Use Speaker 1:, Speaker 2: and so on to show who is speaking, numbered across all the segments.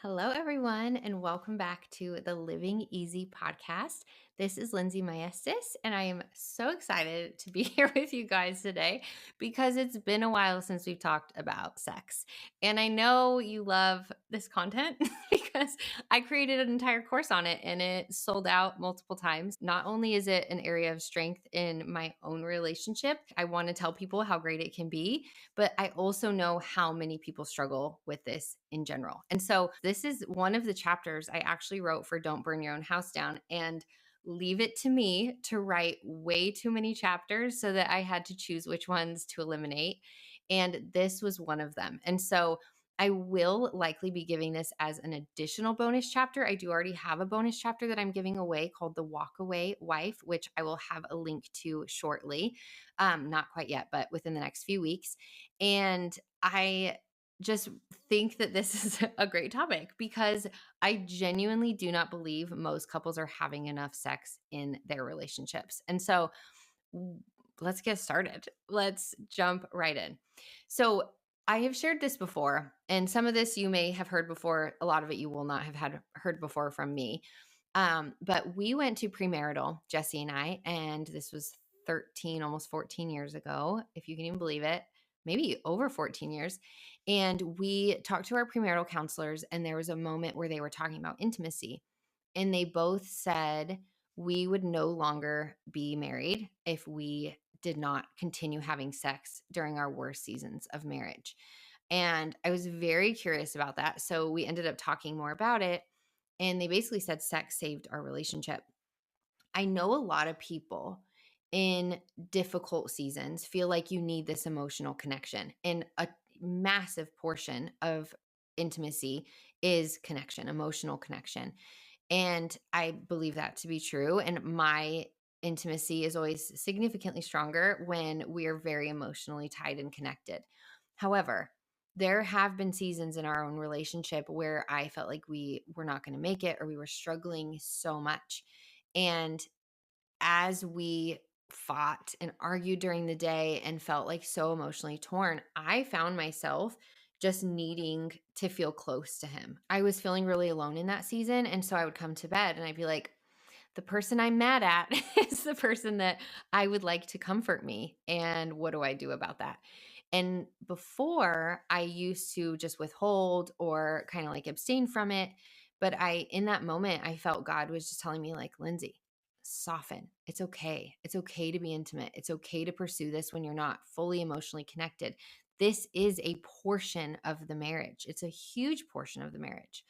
Speaker 1: Hello, everyone, and welcome back to the Living Easy podcast. This is Lindsey Maestas, and I am so excited to be here with you guys today because it's been a while since we've talked about sex. And I know you love this content because I created an entire course on it and it sold out multiple times. Not only is it an area of strength in my own relationship, I want to tell people how great it can be, but I also know how many people struggle with this in general. And so this is one of the chapters I actually wrote for Don't Burn Your Own House Down. And leave it to me to write way too many chapters so that I had to choose which ones to eliminate. And this was one of them. And so I will likely be giving this as an additional bonus chapter. I do already have a bonus chapter that I'm giving away called The Walkaway Wife, which I will have a link to shortly. Not quite yet, but within the next few weeks. And I just think that this is a great topic because I genuinely do not believe most couples are having enough sex in their relationships. And so let's get started. Let's jump right in. So I have shared this before, and some of this you may have heard before. A lot of it you will not have heard before from me. But we went to premarital, Jesse and I, and this was 13, almost 14 years ago, if you can even believe it, maybe over 14 years. And we talked to our premarital counselors, and there was a moment where they were talking about intimacy. And they both said we would no longer be married if we did not continue having sex during our worst seasons of marriage. And I was very curious about that. So we ended up talking more about it. And they basically said sex saved our relationship. I know a lot of people in difficult seasons feel like you need this emotional connection. And a massive portion of intimacy is connection, emotional connection. And I believe that to be true. And my intimacy is always significantly stronger when we are very emotionally tied and connected. However, there have been seasons in our own relationship where I felt like we were not going to make it or we were struggling so much. And as we fought and argued during the day and felt like so emotionally torn, I found myself just needing to feel close to him. I was feeling really alone in that season. And so I would come to bed and I'd be like, the person I'm mad at is the person that I would like to comfort me. And what do I do about that? And before, I used to just withhold or kind of like abstain from it. But in that moment, I felt God was just telling me, like, Lindsey, soften. It's okay. It's okay to be intimate. It's okay to pursue this when you're not fully emotionally connected. This is a portion of the marriage, it's a huge portion of the marriage.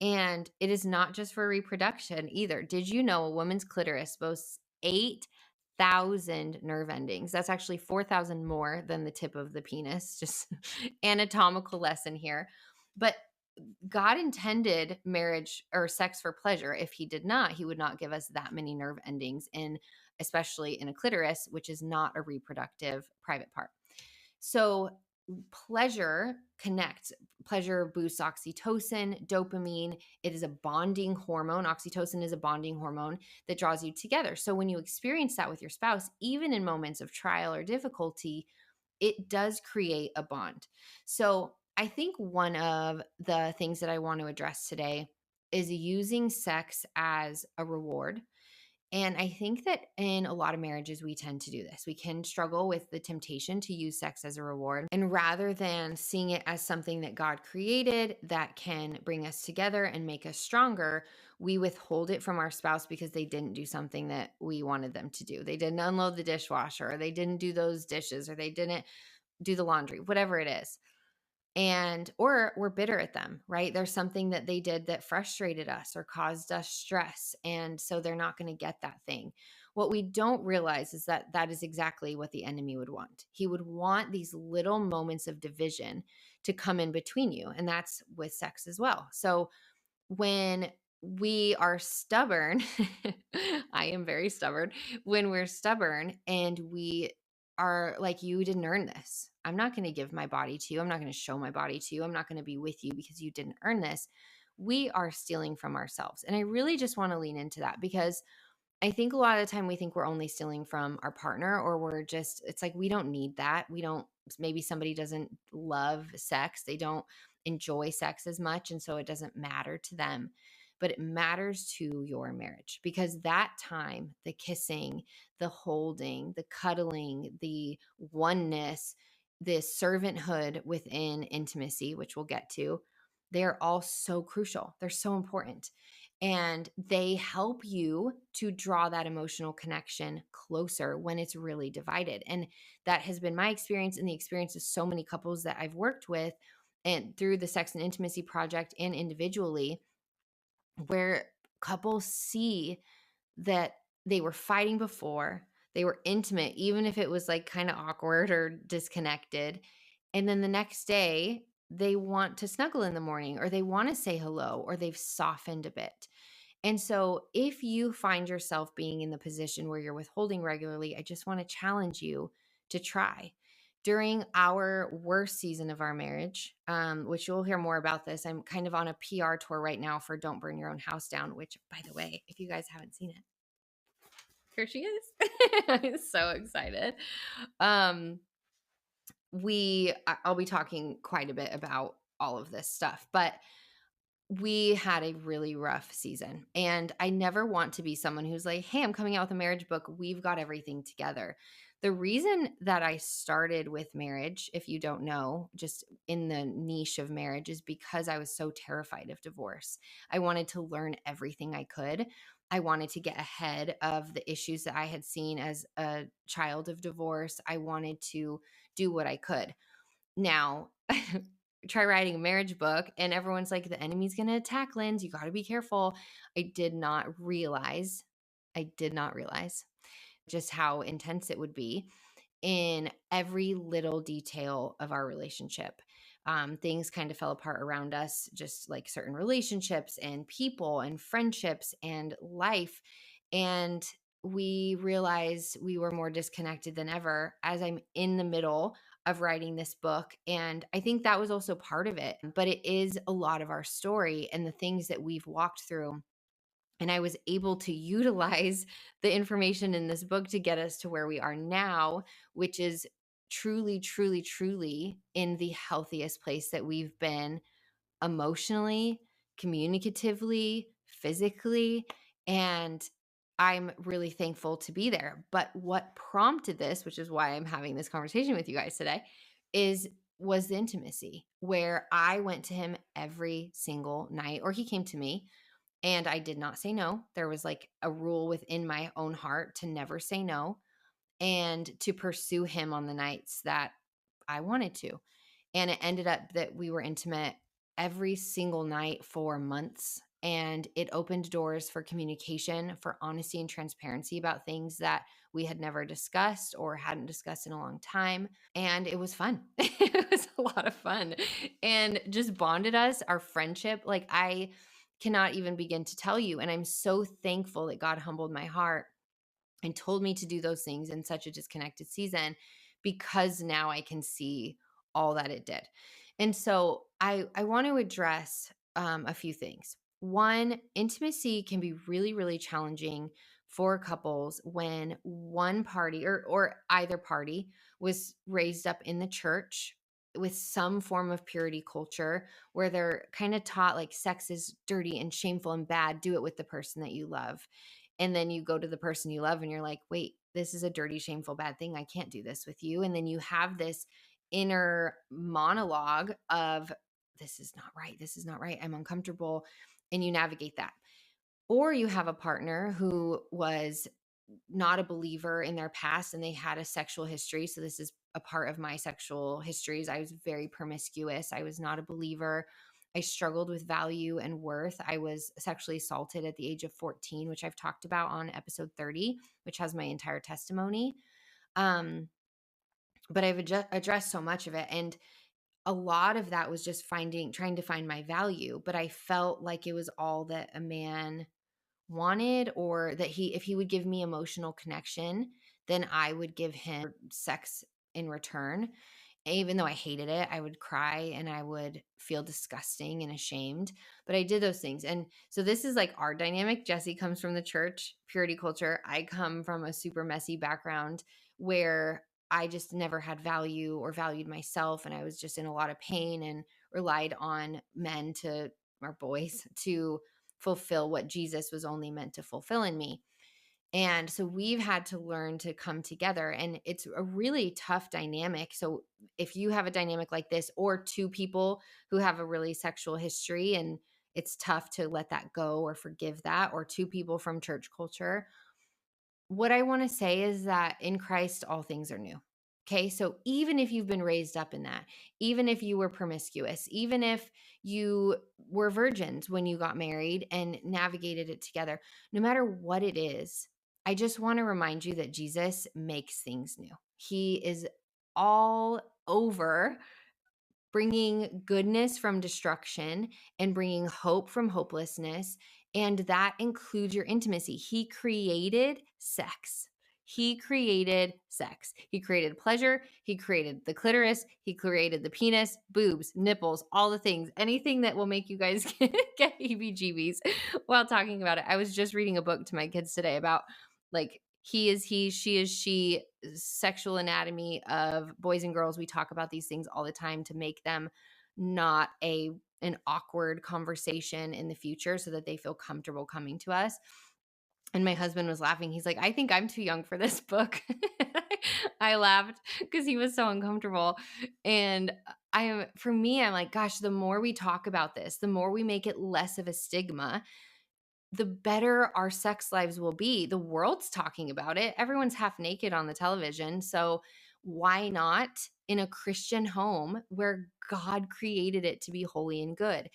Speaker 1: And it is not just for reproduction either. Did you know a woman's clitoris boasts 8,000 nerve endings? That's actually 4,000 more than the tip of the penis. Just anatomical lesson here. But God intended marriage or sex for pleasure. If he did not, he would not give us that many nerve endings in, especially in a clitoris, which is not a reproductive private part. So pleasure connects. Pleasure boosts oxytocin, dopamine. It is a bonding hormone. Oxytocin is a bonding hormone that draws you together. So when you experience that with your spouse, even in moments of trial or difficulty, it does create a bond. So I think one of the things that I want to address today is using sex as a reward. And I think that in a lot of marriages, we tend to do this. We can struggle with the temptation to use sex as a reward. And rather than seeing it as something that God created that can bring us together and make us stronger, we withhold it from our spouse because they didn't do something that we wanted them to do. They didn't unload the dishwasher, or they didn't do those dishes, or they didn't do the laundry, whatever it is. And or we're bitter at them, right? There's something that they did that frustrated us or caused us stress, and so they're not going to get that thing. What we don't realize is that that is exactly what the enemy would want. He would want these little moments of division to come in between you, and that's with sex as well. So when we are stubborn, I am very stubborn. When we're stubborn and we are like, you didn't earn this. I'm not going to give my body to you. I'm not going to show my body to you. I'm not going to be with you because you didn't earn this. We are stealing from ourselves. And I really just want to lean into that because I think a lot of the time we think we're only stealing from our partner, or we're just, it's like, we don't need that. We don't, maybe somebody doesn't love sex. They don't enjoy sex as much. And so it doesn't matter to them, but it matters to your marriage, because that time, the kissing, the holding, the cuddling, the oneness, the servanthood within intimacy, which we'll get to, they're all so crucial. They're so important. And they help you to draw that emotional connection closer when it's really divided. And that has been my experience and the experience of so many couples that I've worked with, and through the Sex and Intimacy Project and individually, where couples see that they were fighting before, they were intimate, even if it was like kind of awkward or disconnected. And then the next day, they want to snuggle in the morning, or they want to say hello, or they've softened a bit. And so, if you find yourself being in the position where you're withholding regularly, I just want to challenge you to try. During our worst season of our marriage, which you'll hear more about this, I'm kind of on a PR tour right now for Don't Burn Your Own House Down, which, by the way, if you guys haven't seen it, here she is. I'm so excited. Um, I'll be talking quite a bit about all of this stuff, but we had a really rough season. And I never want to be someone who's like, hey, I'm coming out with a marriage book. We've got everything together. The reason that I started with marriage, if you don't know, just in the niche of marriage, is because I was so terrified of divorce. I wanted to learn everything I could. I wanted to get ahead of the issues that I had seen as a child of divorce. I wanted to do what I could. Now, try writing a marriage book and everyone's like, the enemy's going to attack, Linz. You got to be careful. I did not realize just how intense it would be in every little detail of our relationship. Things kind of fell apart around us, just like certain relationships and people and friendships and life. And we realized we were more disconnected than ever as I'm in the middle of writing this book. And I think that was also part of it, but it is a lot of our story and the things that we've walked through. And I was able to utilize the information in this book to get us to where we are now, which is truly, truly, truly in the healthiest place that we've been emotionally, communicatively, physically. And I'm really thankful to be there. But what prompted this, which is why I'm having this conversation with you guys today, was the intimacy, where I went to him every single night, or he came to me, and I did not say no. There was like a rule within my own heart to never say no, and to pursue him on the nights that I wanted to. And it ended up that we were intimate every single night for months. And it opened doors for communication, for honesty and transparency about things that we had never discussed or hadn't discussed in a long time. And it was fun. It was a lot of fun and just bonded us, our friendship. Like, I cannot even begin to tell you. And I'm so thankful that God humbled my heart and told me to do those things in such a disconnected season, because now I can see all that it did. And so I want to address a few things. One, intimacy can be really, really challenging for couples when one party or either party was raised up in the church with some form of purity culture, where they're kind of taught like sex is dirty and shameful and bad. Do it with the person that you love. And then you go to the person you love and you're like, wait, this is a dirty, shameful, bad thing. I can't do this with you. And then you have this inner monologue of, this is not right. This is not right. I'm uncomfortable. And you navigate that. Or you have a partner who was not a believer in their past and they had a sexual history. So this is a part of my sexual histories. I was very promiscuous. I was not a believer. I struggled with value and worth. I was sexually assaulted at the age of 14, which I've talked about on episode 30, which has my entire testimony. But I've addressed so much of it. And a lot of that was just trying to find my value. But I felt like it was all that a man wanted, or that if he would give me emotional connection, then I would give him sex in return. Even though I hated it, I would cry and I would feel disgusting and ashamed, but I did those things. And so this is like our dynamic. Jesse comes from the church, purity culture. I come from a super messy background where I just never had value or valued myself. And I was just in a lot of pain and relied on men to, or boys, to fulfill what Jesus was only meant to fulfill in me. And so we've had to learn to come together, and it's a really tough dynamic. So if you have a dynamic like this, or two people who have a really sexual history and it's tough to let that go or forgive that, or two people from church culture, what I want to say is that in Christ, all things are new. Okay. So even if you've been raised up in that, even if you were promiscuous, even if you were virgins when you got married and navigated it together, no matter what it is, I just want to remind you that Jesus makes things new. He is all over bringing goodness from destruction and bringing hope from hopelessness. And that includes your intimacy. He created sex. He created sex. He created pleasure. He created the clitoris. He created the penis, boobs, nipples, all the things, anything that will make you guys get heebie jeebies while talking about it. I was just reading a book to my kids today about like he is he, she is she, sexual anatomy of boys and girls. We talk about these things all the time to make them not an awkward conversation in the future, so that they feel comfortable coming to us. And my husband was laughing. He's like, I think I'm too young for this book. I laughed because he was so uncomfortable. And for me, I'm like, gosh, the more we talk about this, the more we make it less of a stigma, the better our sex lives will be. The world's talking about it. Everyone's half naked on the television. So why not in a Christian home where God created it to be holy and good?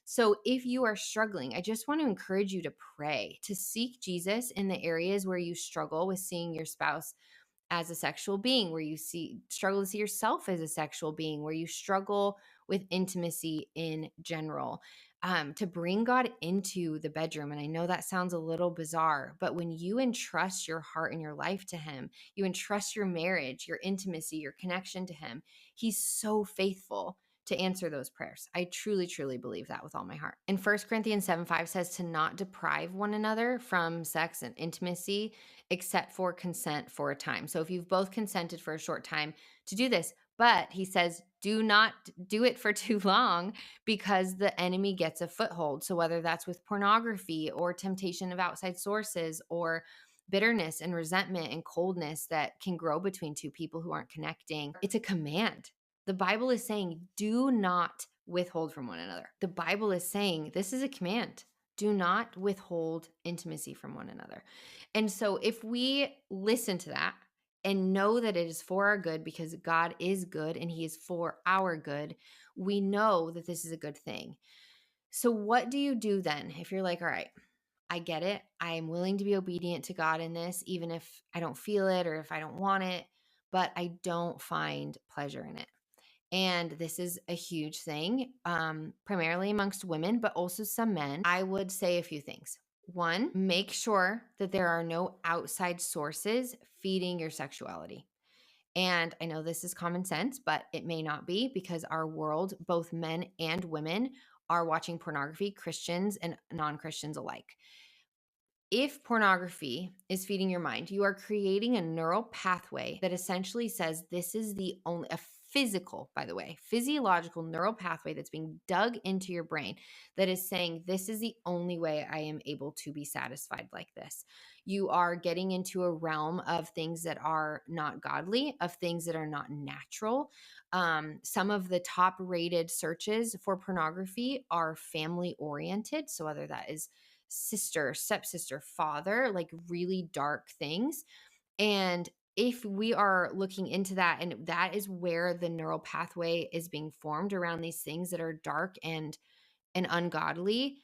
Speaker 1: So if you are struggling, I just want to encourage you to pray, to seek Jesus in the areas where you struggle with seeing your spouse as a sexual being, where you struggle to see yourself as a sexual being, where you struggle with intimacy in general, to bring God into the bedroom. And I know that sounds a little bizarre, but when you entrust your heart and your life to Him, you entrust your marriage, your intimacy, your connection to Him, He's so faithful to answer those prayers. I truly, truly believe that with all my heart. And 1 Corinthians 7:5 says to not deprive one another from sex and intimacy, except for consent for a time. So if you've both consented for a short time to do this, but he says, do not do it for too long, because the enemy gets a foothold. So whether that's with pornography or temptation of outside sources or bitterness and resentment and coldness that can grow between two people who aren't connecting, it's a command. The Bible is saying, do not withhold from one another. The Bible is saying this is a command. Do not withhold intimacy from one another. And so if we listen to that and know that it is for our good, because God is good and He is for our good, we know that this is a good thing. So what do you do then if you're like, all right, I get it. I'm willing to be obedient to God in this, even if I don't feel it or if I don't want it, but I don't find pleasure in it. And this is a huge thing, primarily amongst women, but also some men. I would say a few things. One, make sure that there are no outside sources feeding your sexuality. And I know this is common sense, but it may not be, because our world, both men and women, are watching pornography, Christians and non-Christians alike. If pornography is feeding your mind, you are creating a neural pathway that essentially says this is the only, a physical, by the way, physiological neural pathway that's being dug into your brain that is saying this is the only way I am able to be satisfied like this. You are getting into a realm of things that are not godly, of things that are not natural. Some of the top rated searches for pornography are family oriented. So whether that is sister, stepsister, father, like really dark things. And if we are looking into that, and that is where the neural pathway is being formed around these things that are dark and ungodly,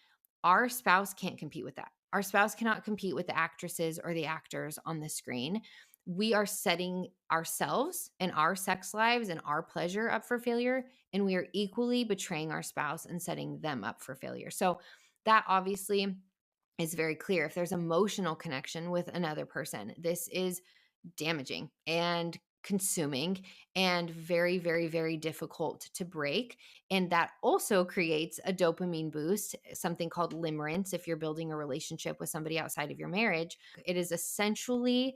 Speaker 1: our spouse can't compete with that. Our spouse cannot compete with the actresses or the actors on the screen. We are setting ourselves and our sex lives and our pleasure up for failure, and we are equally betraying our spouse and setting them up for failure. So that obviously is very clear. If there's emotional connection with another person, this is damaging and consuming and very, very, very difficult to break. And that also creates a dopamine boost, something called limerence. If you're building a relationship with somebody outside of your marriage, it is essentially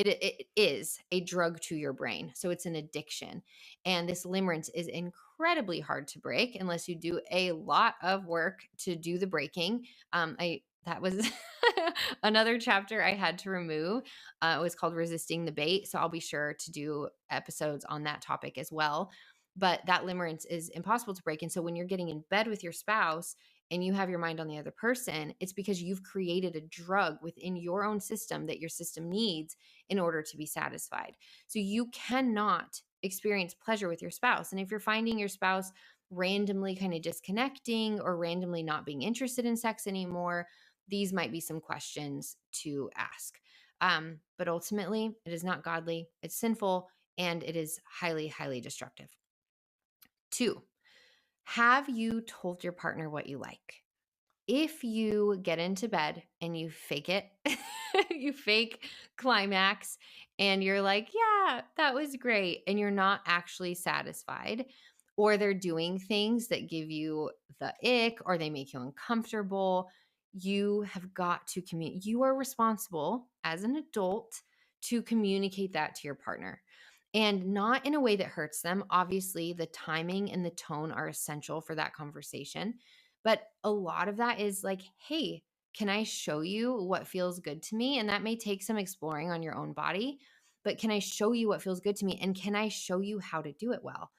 Speaker 1: it is a drug to your brain. So it's an addiction. And this limerence is incredibly hard to break unless you do a lot of work to do the breaking. That was another chapter I had to remove. It was called Resisting the Bait. So I'll be sure to do episodes on that topic as well. But that limerence is impossible to break. And so when you're getting in bed with your spouse and you have your mind on the other person, it's because you've created a drug within your own system that your system needs in order to be satisfied. So you cannot experience pleasure with your spouse. And if you're finding your spouse randomly kind of disconnecting or randomly not being interested in sex anymore, these might be some questions to ask. But ultimately, it is not godly, it's sinful, and it is highly, highly destructive. 2, have you told your partner what you like? If you get into bed and you fake it, you fake climax, and you're like, yeah, that was great, and you're not actually satisfied, or they're doing things that give you the ick or they make you uncomfortable, you have got to communicate. You are responsible as an adult to communicate that to your partner. And not in a way that hurts them. Obviously, the timing and the tone are essential for that conversation. But a lot of that is like, hey, can I show you what feels good to me? And that may take some exploring on your own body, but can I show you what feels good to me? And can I show you how to do it well?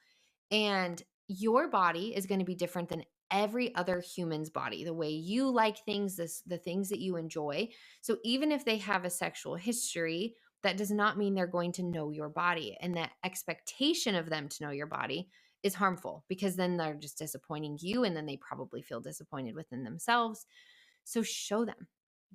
Speaker 1: And your body is going to be different than every other human's body, the way you like things, the things that you enjoy. So even if they have a sexual history, that does not mean they're going to know your body. And that expectation of them to know your body is harmful because then they're just disappointing you and then they probably feel disappointed within themselves. So show them,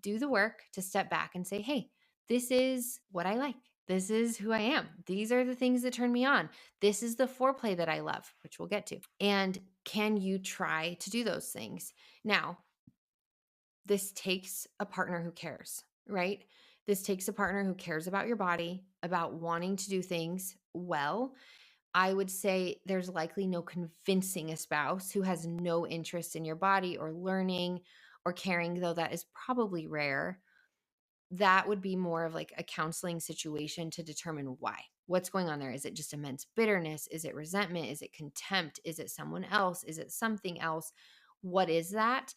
Speaker 1: do the work to step back and say, hey, this is what I like. This is who I am. These are the things that turn me on. This is the foreplay that I love, which we'll get to. And can you try to do those things? Now, this takes a partner who cares, right? This takes a partner who cares about your body, about wanting to do things well. I would say there's likely no convincing a spouse who has no interest in your body or learning or caring, though that is probably rare. That would be more of like a counseling situation to determine why. What's going on there? Is it just immense bitterness? Is it resentment? Is it contempt? Is it someone else? Is it something else? What is that?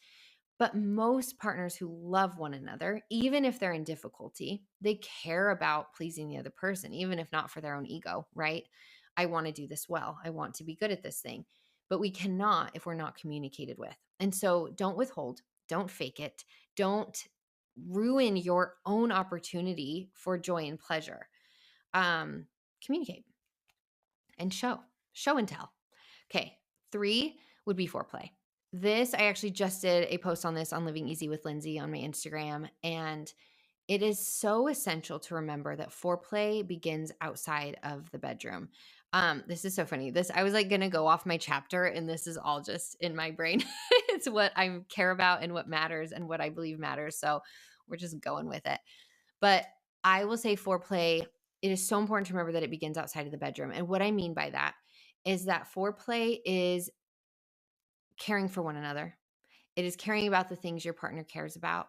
Speaker 1: But most partners who love one another, even if they're in difficulty, they care about pleasing the other person, even if not for their own ego, right? I want to do this well. I want to be good at this thing. But we cannot if we're not communicated with. And so don't withhold, don't fake it, don't ruin your own opportunity for joy and pleasure. Communicate and show and tell. Okay, 3 would be foreplay. This, I actually just did a post on this on Living Easy with Lindsey on my Instagram. And it is so essential to remember that foreplay begins outside of the bedroom. This is so funny. I was like going to go off my chapter, and this is all just in my brain. It's what I care about and what matters and what I believe matters. So we're just going with it. But I will say foreplay, it is so important to remember that it begins outside of the bedroom. And what I mean by that is that foreplay is caring for one another. It is caring about the things your partner cares about.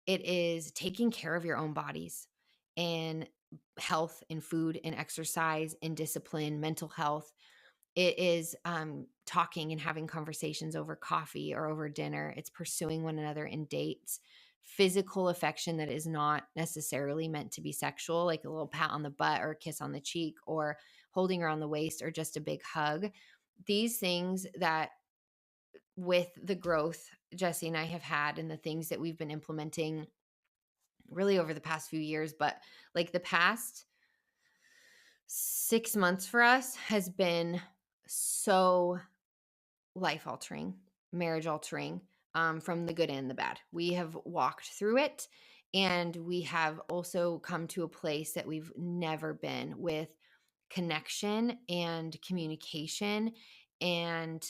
Speaker 1: It is taking care of your own bodies and health and food and exercise and discipline, mental health. It is talking and having conversations over coffee or over dinner. It's pursuing one another in dates, physical affection that is not necessarily meant to be sexual, like a little pat on the butt or a kiss on the cheek or holding around the waist or just a big hug. These things that with the growth Jesse and I have had and the things that we've been implementing really over the past few years, but like the past 6 months for us has been so life altering, marriage altering, from the good and the bad. We have walked through it, and we have also come to a place that we've never been with connection and communication and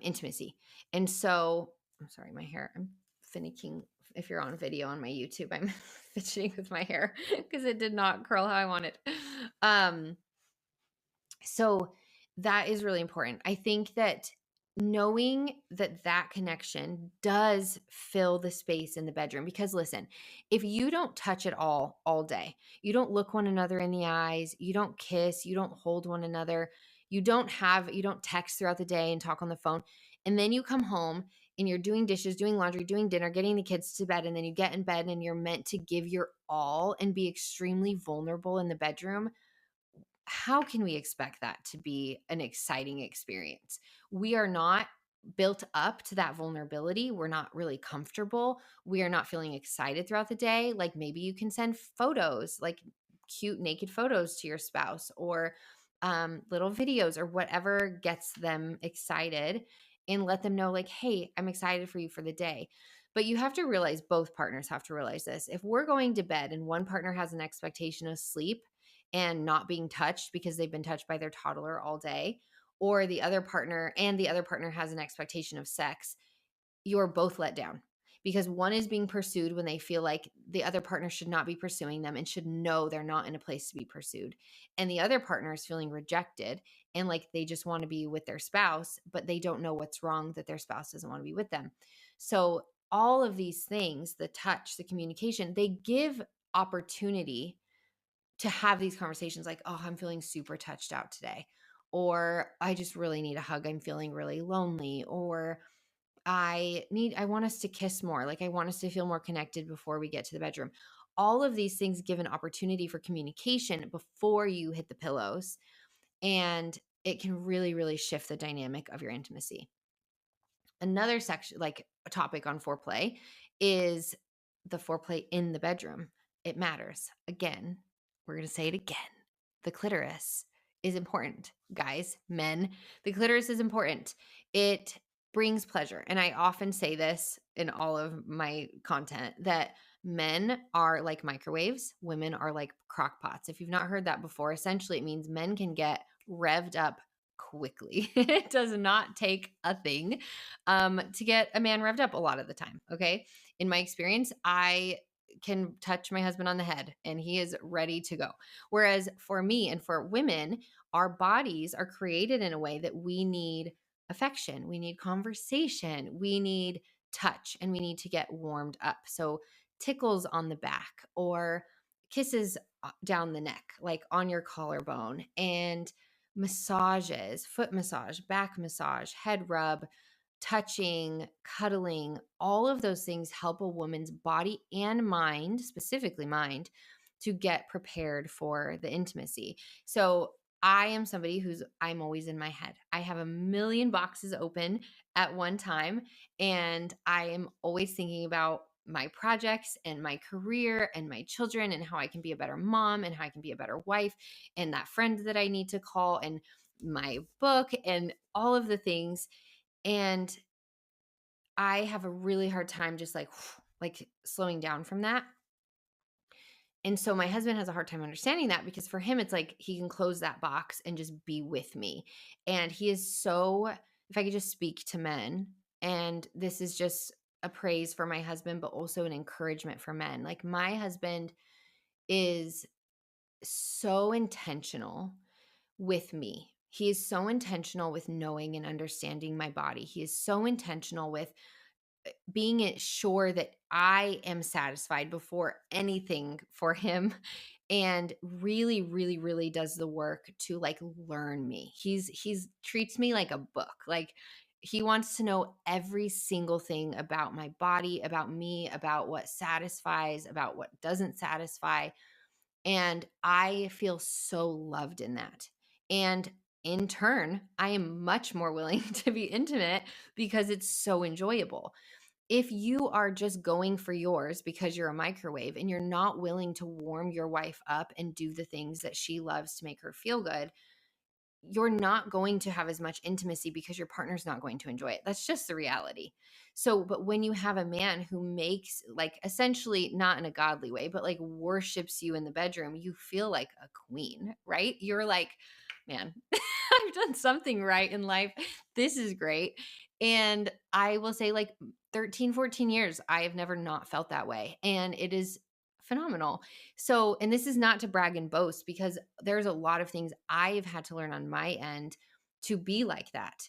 Speaker 1: intimacy. And so, I'm sorry, my hair, I'm finicking. If you're on video on my YouTube, I'm fidgeting with my hair because it did not curl how I wanted. So that is really important. I think that knowing that that connection does fill the space in the bedroom. Because listen, if you don't touch at all day, you don't look one another in the eyes, you don't kiss, you don't hold one another, you don't text throughout the day and talk on the phone, and then you come home and you're doing dishes, doing laundry, doing dinner, getting the kids to bed, and then you get in bed and you're meant to give your all and be extremely vulnerable in the bedroom, how can we expect that to be an exciting experience? We are not built up to that vulnerability. We're not really comfortable. We are not feeling excited throughout the day. Like maybe you can send photos, like cute naked photos to your spouse, or little videos or whatever gets them excited, and let them know, like, hey, I'm excited for you for the day. But you have to realize, both partners have to realize this. If we're going to bed and one partner has an expectation of sleep, and not being touched because they've been touched by their toddler all day, or the other partner has an expectation of sex, you're both let down, because one is being pursued when they feel like the other partner should not be pursuing them and should know they're not in a place to be pursued. And the other partner is feeling rejected and like they just want to be with their spouse, but they don't know what's wrong that their spouse doesn't want to be with them. So all of these things, the touch, the communication, they give opportunity to have these conversations like, oh, I'm feeling super touched out today. Or I just really need a hug. I'm feeling really lonely. Or I want us to kiss more. Like I want us to feel more connected before we get to the bedroom. All of these things give an opportunity for communication before you hit the pillows. And it can really, really shift the dynamic of your intimacy. Another section, like a topic on foreplay, is the foreplay in the bedroom. It matters. Again, we're going to say it again. The clitoris is important, guys, men. The clitoris is important. It brings pleasure. And I often say this in all of my content, that men are like microwaves, women are like crock pots. If you've not heard that before, essentially it means men can get revved up quickly. It does not take a thing to get a man revved up a lot of the time. Okay. In my experience, I can touch my husband on the head and he is ready to go. Whereas for me and for women, our bodies are created in a way that we need affection, we need conversation, we need touch, and we need to get warmed up. So tickles on the back or kisses down the neck, like on your collarbone, and massages, foot massage, back massage, head rub, touching, cuddling, all of those things help a woman's body and mind, specifically mind, to get prepared for the intimacy. So I am somebody I'm always in my head. I have a million boxes open at one time, and I am always thinking about my projects and my career and my children and how I can be a better mom and how I can be a better wife and that friend that I need to call and my book and all of the things. And I have a really hard time just like slowing down from that. And so my husband has a hard time understanding that, because for him, it's like he can close that box and just be with me. And he is so, if I could just speak to men, and this is just a praise for my husband, but also an encouragement for men. Like my husband is so intentional with me. He is so intentional with knowing and understanding my body. He is so intentional with being sure that I am satisfied before anything for him, and really, really, really does the work to like learn me. He's treats me like a book. Like he wants to know every single thing about my body, about me, about what satisfies, about what doesn't satisfy. And I feel so loved in that. And in turn, I am much more willing to be intimate because it's so enjoyable. If you are just going for yours because you're a microwave and you're not willing to warm your wife up and do the things that she loves to make her feel good, you're not going to have as much intimacy because your partner's not going to enjoy it. That's just the reality. So, but when you have a man who makes, like, essentially not in a godly way, but like worships you in the bedroom, you feel like a queen, right? You're like, man, I've done something right in life. This is great. And I will say, like, 13, 14 years, I have never not felt that way. And it is phenomenal. So, and this is not to brag and boast, because there's a lot of things I've had to learn on my end to be like that,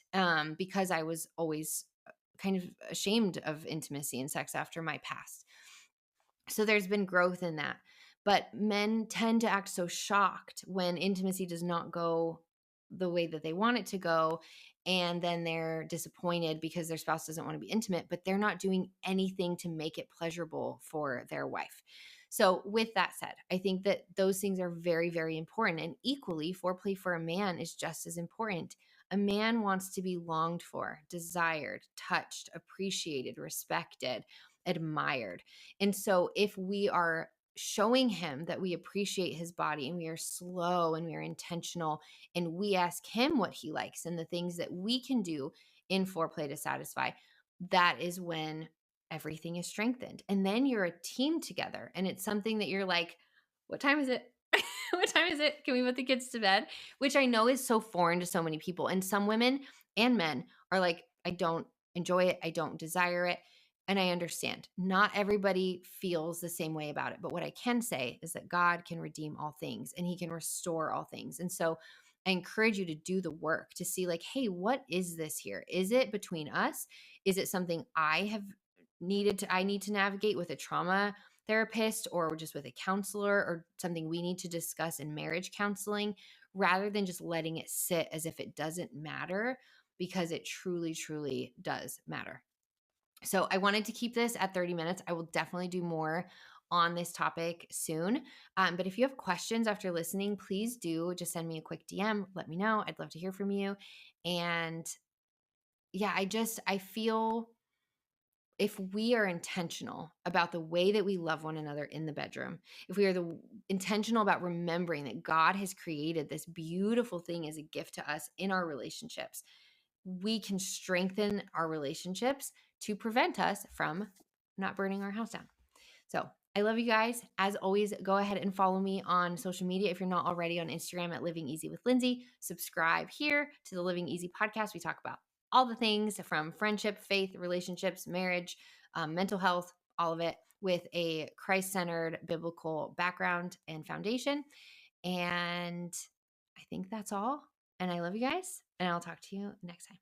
Speaker 1: because I was always kind of ashamed of intimacy and sex after my past. So there's been growth in that. But men tend to act so shocked when intimacy does not go the way that they want it to go. And then they're disappointed because their spouse doesn't want to be intimate, but they're not doing anything to make it pleasurable for their wife. So, with that said, I think that those things are very, very important. And equally, foreplay for a man is just as important. A man wants to be longed for, desired, touched, appreciated, respected, admired. And so if we are showing him that we appreciate his body and we are slow and we are intentional and we ask him what he likes and the things that we can do in foreplay to satisfy, that is when everything is strengthened. And then you're a team together and it's something that you're like, what time is it? What time is it? Can we put the kids to bed? Which I know is so foreign to so many people. And some women and men are like, I don't enjoy it. I don't desire it. And I understand not everybody feels the same way about it. But what I can say is that God can redeem all things and he can restore all things. And so I encourage you to do the work to see, like, hey, what is this here? Is it between us? Is it something I need to navigate with a trauma therapist or just with a counselor, or something we need to discuss in marriage counseling, rather than just letting it sit as if it doesn't matter, because it truly, truly does matter. So I wanted to keep this at 30 minutes. I will definitely do more on this topic soon. But if you have questions after listening, please do just send me a quick DM. Let me know. I'd love to hear from you. And yeah, I feel if we are intentional about the way that we love one another in the bedroom, if we are intentional about remembering that God has created this beautiful thing as a gift to us in our relationships, we can strengthen our relationships to prevent us from not burning our house down. So I love you guys. As always, go ahead and follow me on social media. If you're not already on Instagram at Living Easy with Lindsey, subscribe here to the Living Easy podcast. We talk about all the things from friendship, faith, relationships, marriage, mental health, all of it with a Christ-centered biblical background and foundation. And I think that's all. And I love you guys. And I'll talk to you next time.